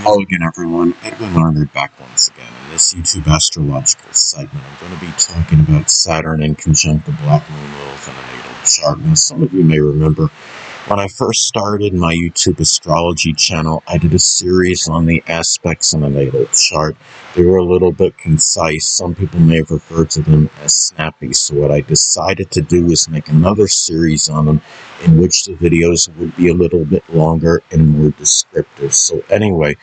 Hello again, everyone. Edwin Leonard back once again. In this YouTube astrological segment, I'm going to be talking about Saturn in conjunct the Black Moon, Lilith, and the natal chart. Now, some of you may remember when I first started my YouTube astrology channel, I did a series on the aspects in the natal chart. They were a little bit concise. Some people may have referred to them as snappy. So what I decided to do was make another series on them in which the videos would be a little bit longer and more descriptive. So anyway,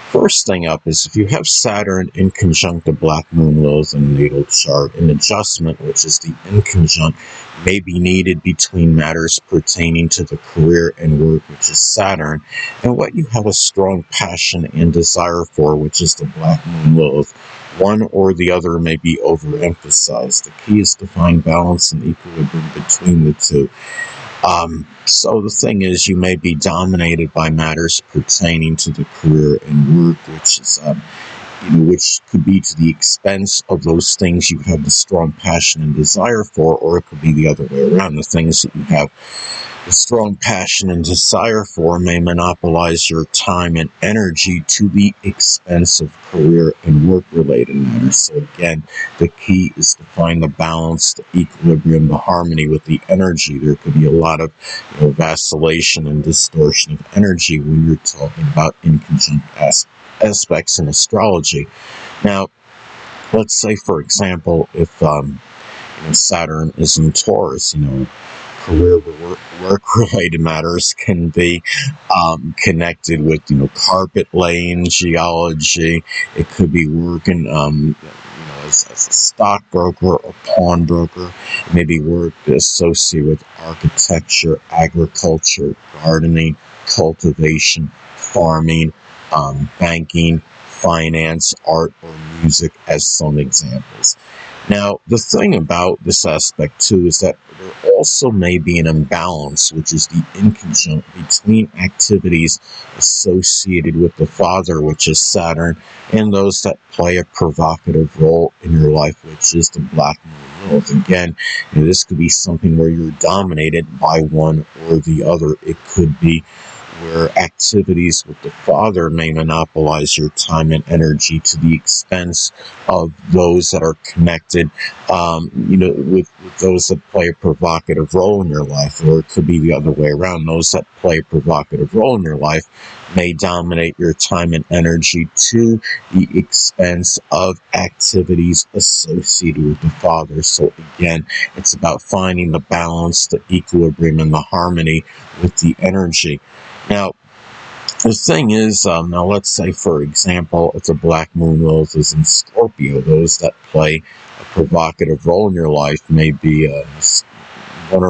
first thing up is if you have Saturn in conjunct the Black Moon, Lilith, and natal chart, an adjustment, which is the inconjunct, may be needed between matters pertaining to the career and work, which is Saturn, and what you have a strong passion and desire for, which is the Black Moon, Lilith. One or the other may be overemphasized. The key is to find balance and equilibrium between the two. So the thing is, you may be dominated by matters pertaining to the career and work, which is which could be to the expense of those things you have the strong passion and desire for, or it could be the other way around. The things that you have the strong passion and desire for may monopolize your time and energy to the expense of career and work-related matters. So again, the key is to find the balance, the equilibrium, the harmony with the energy. There could be a lot of vacillation and distortion of energy when you're talking about inconjunct aspects in astrology. Now, let's say, for example, if Saturn is in Taurus, career work-related matters can be connected with carpet laying, geology. It could be working as a stockbroker or pawnbroker. It may be work associated with architecture, agriculture, gardening, cultivation, farming, banking, finance, art, or music as some examples. Now, the thing about this aspect, too, is that there also may be an imbalance, which is the inconjunct between activities associated with the father, which is Saturn, and those that play a provocative role in your life, which is the Black Moon, Lilith. Again, this could be something where you're dominated by one or the other. It could be where activities with the father may monopolize your time and energy to the expense of those that are connected, with those that play a provocative role in your life. Or it could be the other way around. Those that play a provocative role in your life may dominate your time and energy to the expense of activities associated with the father. So again, it's about finding the balance, the equilibrium, and the harmony with the energy. Now, the thing is, now let's say, for example, if the Black Moon, Lilith is in Scorpio, those that play a provocative role in your life may be one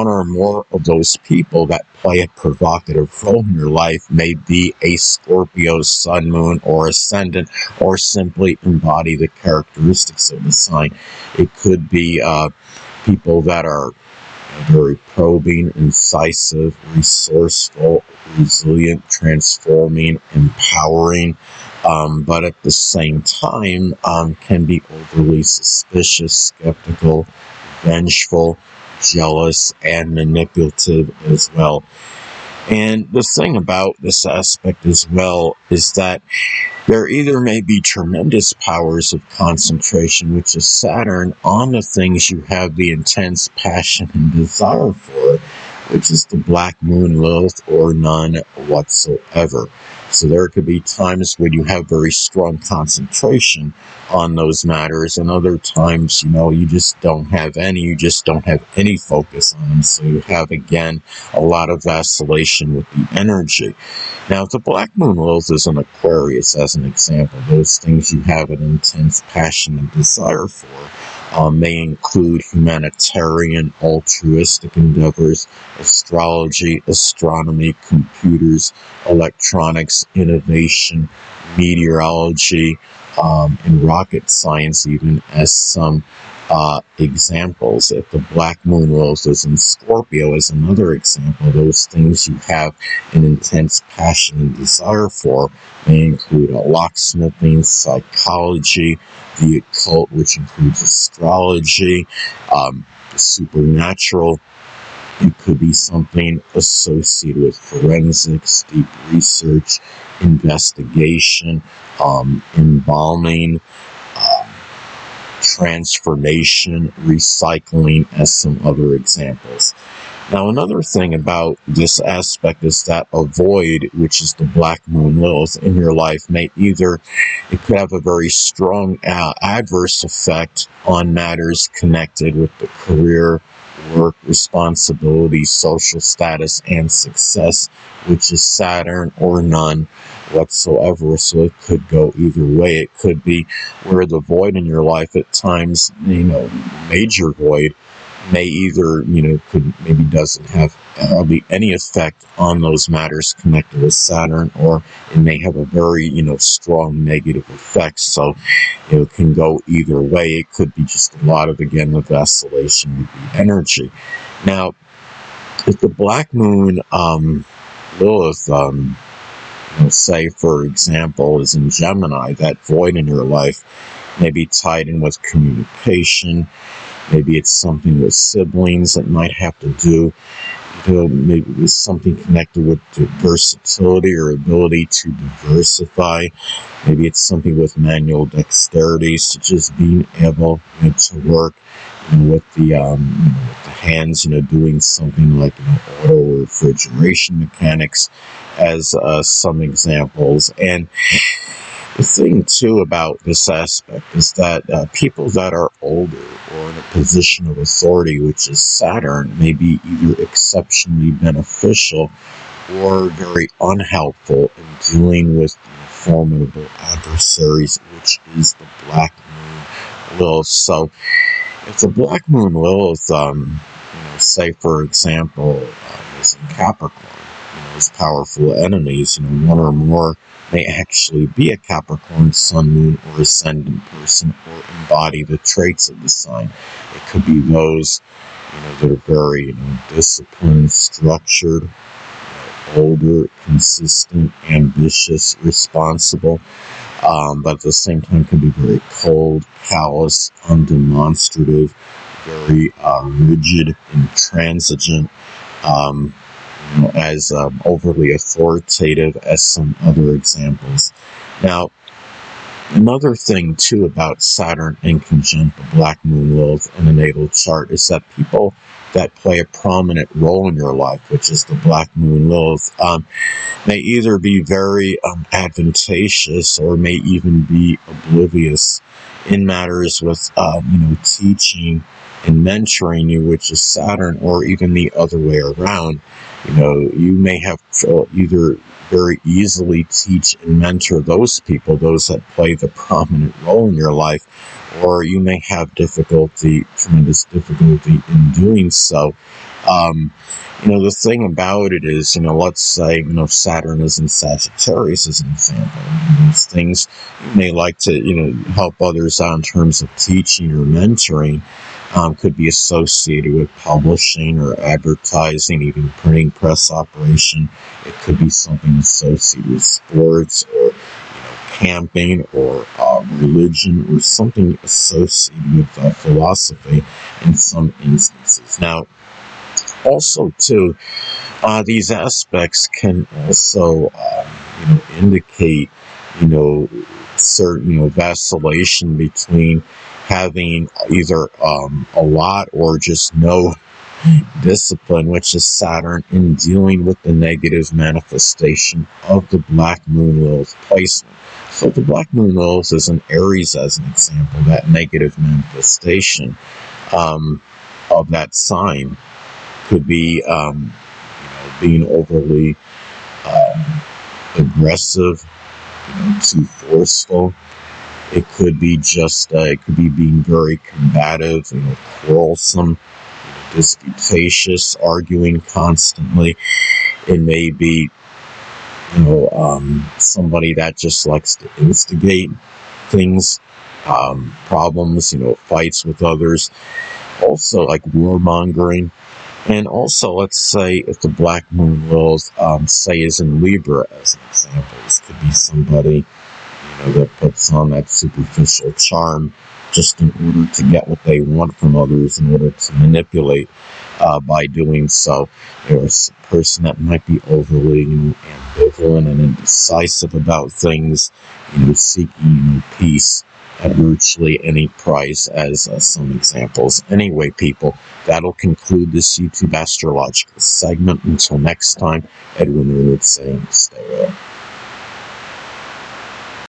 or more of those people that play a provocative role in your life may be a Scorpio sun, moon, or ascendant, or simply embody the characteristics of the sign. It could be people that are very probing, incisive, resourceful, resilient, transforming, empowering, but at the same time can be overly suspicious, skeptical, vengeful, jealous, and manipulative as well. And the thing about this aspect as well is that there either may be tremendous powers of concentration, which is Saturn, on the things you have the intense passion and desire for, which is the Black Moon, Lilith, or none whatsoever. So there could be times when you have very strong concentration on those matters, and other times, you just don't have any focus on them. So you have, again, a lot of vacillation with the energy. Now, if the Black Moon, Lilith is in Aquarius, as an example, those things you have an intense passion and desire for may include humanitarian, altruistic endeavors, astrology, astronomy, computers, electronics, innovation, meteorology, and rocket science, even as some examples. If the Black Moon, Lilith is in Scorpio, as another example, those things you have an intense passion and desire for may include locksmithing, psychology, the occult, which includes astrology, the supernatural, It could be something associated with forensics, deep research, investigation, embalming, um, transformation, recycling, as some other examples. Now, another thing about this aspect is that a void, which is the black moon Lilith in your life, it could have a very strong adverse effect on matters connected with the career, work, responsibility, social status, and success, which is Saturn or none whatsoever. So it could go either way. It could be where the void in your life at times, major void, may either, maybe doesn't have hardly any effect on those matters connected with Saturn, or it may have a very, strong negative effect. So, it can go either way. It could be just a lot of, again, the vacillation would be energy. Now, if the black moon, Lilith, say, for example, is in Gemini, that void in your life may be tied in with communication. Maybe it's something with siblings that might have to do, maybe with something connected with versatility or ability to diversify. Maybe it's something with manual dexterity, such as being able to work with the hands, doing something like auto or refrigeration mechanics, as some examples. And the thing, too, about this aspect is that people that are older or in a position of authority, which is Saturn, may be either exceptionally beneficial or very unhelpful in dealing with formidable adversaries, which is the black moon Lilith. So, if the black moon Lilith, say, for example, is in Capricorn, as powerful enemies, one or more may actually be a Capricorn sun, moon, or ascendant person, or embody the traits of the sign. It could be those, that are very, disciplined, structured, older, consistent, ambitious, responsible, but at the same time can be very cold, callous, undemonstrative, very rigid, intransigent, as overly authoritative, as some other examples. Now, another thing, too, about Saturn inconjunct the black moon Lilith in a natal chart is that people that play a prominent role in your life, which is the black moon Lilith, may either be very advantageous or may even be oblivious in matters with, teaching and mentoring you, which is Saturn, or even the other way around. You may have to either very easily teach and mentor those people, those that play the prominent role in your life, or you may have tremendous difficulty in doing so. The thing about it is, let's say, Saturn is in Sagittarius as an example. These things you may like to, help others out in terms of teaching or mentoring. Could be associated with publishing or advertising, even printing press operation. It could be something associated with sports or camping or religion, or something associated with philosophy in some instances. Now, also, too, these aspects can also, indicate, certain, vacillation between having either a lot or just no discipline, which is Saturn, in dealing with the negative manifestation of the black moon Lilith placement. So the black moon Lilith is in Aries, as an example. That negative manifestation of that sign could be being overly aggressive, too forceful. It could be it could be being very combative, quarrelsome, disputatious, arguing constantly. It may be, somebody that just likes to instigate things, problems, fights with others. Also, like warmongering. And also, let's say, if the black moon Lilith, say, is in Libra, as an example, this could be somebody, that puts on that superficial charm, just in order to get what they want from others, in order to manipulate by doing so. There's a person that might be overly ambivalent and indecisive about things, seeking peace at virtually any price, as some examples. Anyway, people, that'll conclude this YouTube astrological segment. Until next time, Edwin Lilith saying, stay well.